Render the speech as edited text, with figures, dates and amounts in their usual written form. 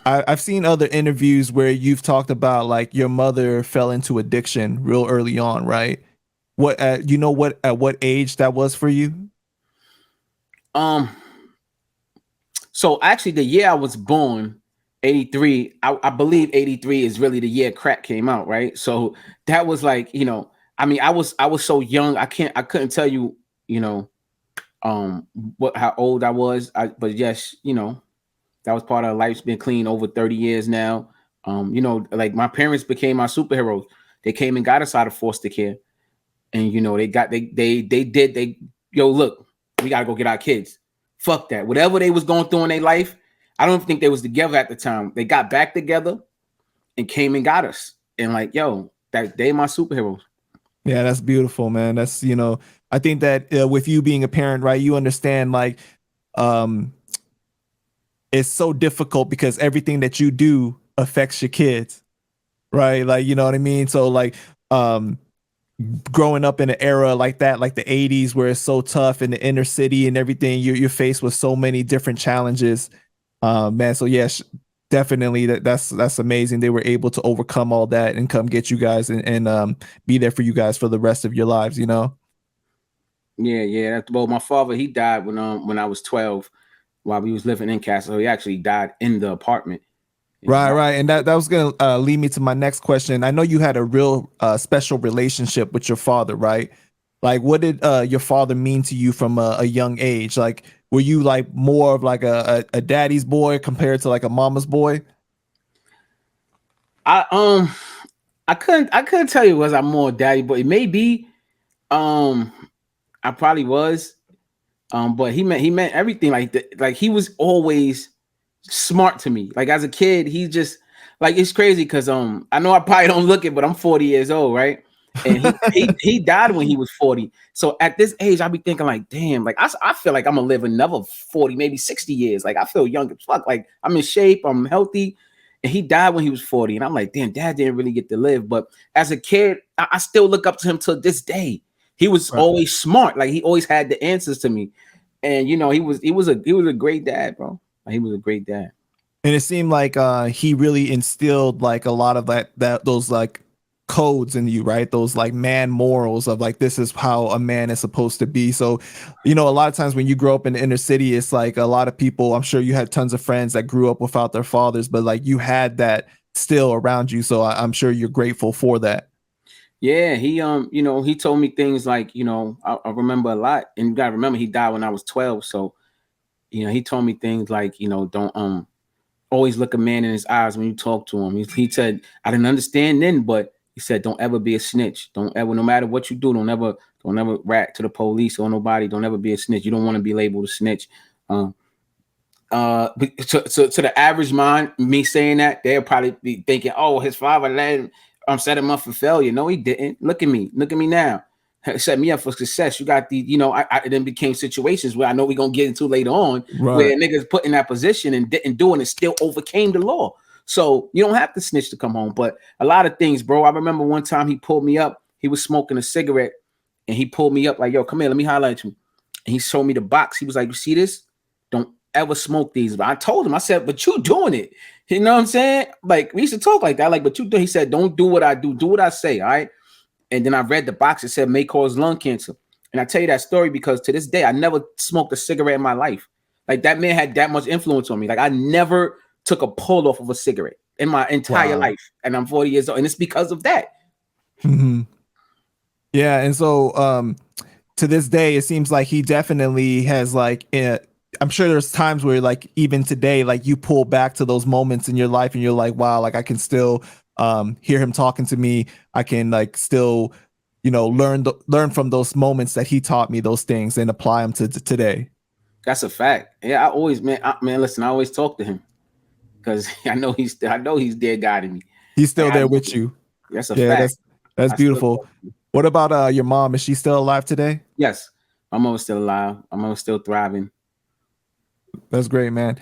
I've seen other interviews where you've talked about like your mother fell into addiction real early on, right? What you know what at what age that was for you? Um, so actually the year I was born, 83, I believe 83 is really the year crack came out, right? So that was like, I mean, I was so young, I couldn't tell you, you know, what how old I was. But yes, that was part of life's been clean over 30 years now. Like my parents became my superheroes. They came and got us out of foster care. And they yo, look, we gotta go get our kids. Fuck that. Whatever they was going through in their life, I don't think they was together at the time. They got back together and came and got us. And like, yo, that they my superheroes. Yeah, that's beautiful, man. That's, I think that with you being a parent, right, you understand like um it's so difficult because everything that you do affects your kids, right? Like, you know what I mean? So like um growing up in an era like that, like the 80s, where it's so tough in the inner city and everything, you're faced with so many different challenges. Man, so yes, definitely that's amazing. They were able to overcome all that and come get you guys and be there for you guys for the rest of your lives, you know? Yeah, yeah. That's well, my father, he died when I was 12 while we was living in Castle. He actually died in the apartment. And he Right, died. right. And that was going to lead me to my next question. I know you had a real special relationship with your father, right? Like, what did your father mean to you from a young age? Like, were you like more of like a daddy's boy compared to like a mama's boy? I I couldn't tell you was I more daddy, but it may be um I probably was. But he meant everything. Like he was always smart to me. Like as a kid, he just like it's crazy because I know I probably don't look it, but I'm 40 years old, right? And he died when he was 40. So at this age, I be thinking like, damn, like I feel like I'm gonna live another 40, maybe 60 years. Like I feel young as fuck. Like I'm in shape, I'm healthy. And he died when he was 40. And I'm like, damn, dad didn't really get to live. But as a kid, I still look up to him till this day. He was Right. always smart. Like he always had the answers to me. And he was a great dad, bro. Like, he was a great dad. And it seemed like he really instilled like a lot of that those like codes in you, right? Those like man morals of like this is how a man is supposed to be. So, a lot of times when you grow up in the inner city, it's like a lot of people, I'm sure you had tons of friends that grew up without their fathers, but like you had that still around you. So I'm sure you're grateful for that. Yeah, he told me things like, I remember a lot. And you gotta remember he died when I was 12. So, he told me things like, don't always look a man in his eyes when you talk to him. He said, I didn't understand then, but he said, don't ever be a snitch. Don't ever, no matter what you do, don't ever rat to the police or nobody. Don't ever be a snitch. You don't want to be labeled a snitch. Um, to the average mind, me saying that, they'll probably be thinking, oh, his father let him set him up for failure. No, he didn't. Look at me. Look at me now. Set me up for success. You got I then became situations where I know we're gonna get into later on Right. where niggas put in that position and didn't do it and still overcame the law. So you don't have to snitch to come home. But a lot of things, bro. I remember one time he pulled me up. He was smoking a cigarette and he pulled me up like, yo, come here, let me highlight you. And he showed me the box. He was like, you see this? Don't ever smoke these. But I told him, I said, but you doing it. You know what I'm saying? Like we used to talk like that. Like, but you do. He said, don't do what I do. Do what I say. All right. And then I read the box. It said may cause lung cancer. And I tell you that story because to this day, I never smoked a cigarette in my life. Like that man had that much influence on me. Like I never took a pull off of a cigarette in my entire Wow. life. And I'm 40 years old. And it's because of that. Hmm. Yeah. And so, to this day, it seems like he definitely has like, I'm sure there's times where like even today, like you pull back to those moments in your life and you're like, wow, like I can still hear him talking to me. I can like still, learn from those moments that he taught me those things and apply them to today. That's a fact. Yeah, I always, man, listen, I always talk to him because I know he's there guiding me. He's Like still there with you. that's a Yeah, fact. that's I still beautiful. talk to him. What about your mom? Is she still alive today? Yes, my mother's still alive. My mother's still thriving. That's great, man.